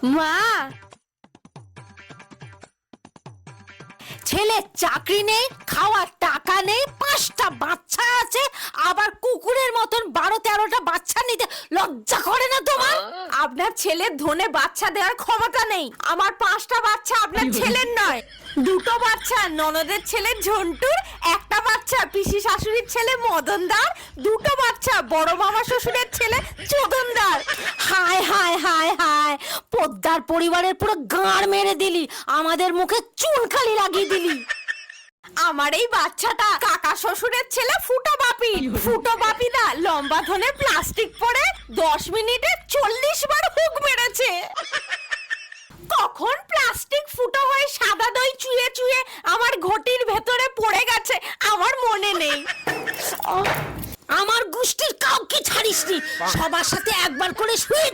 মা, ছেলের চাকরি নেই, খাওয়ার টাকা নেই, 5টা বাচ্চা আছে, আবার কুকুরের মতন 12-13টা বাচ্চা নিতে লজ্জা করে না তোমার? আপনার ছেলের ধনে বাচ্চা দেওয়ার ক্ষমতা নেই। আমার 5টা বাচ্চা আপনার ছেলের নয়, 2টো বাচ্চা ননদের ছেলে ঝন্টুর, 1টা বাচ্চা পিসি শাশুড়ির ছেলে মদনদার, 2টো বাচ্চা বড় মামা শ্বশুরের ছেলে চোদনদার। হায় হায় হায় হায়, পোদ্দার পরিবারের পুরো গাঁড় মেরে দিলি, আমাদের মুখে চুনকালি লাগিয়ে দিলি। আমার এই বাচ্চাটা কাকা শ্বশুরের ছেলে ফুটো বাপি। ফুটো বাপি না লম্বা ধনে প্লাস্টিক পরে 10 মিনিটে 40 বার হুক মেরেছে। কখন প্লাস্টিক ফুটো হয়ে সাদা দই চুয়ে চুয়ে আমার ঘটির ভেতরে পড়ে গেছে আমার মনে নেই। আমার গোষ্ঠীর কাউকে ছাড়িসনি, সবার সাথে একবার করে শুয়ে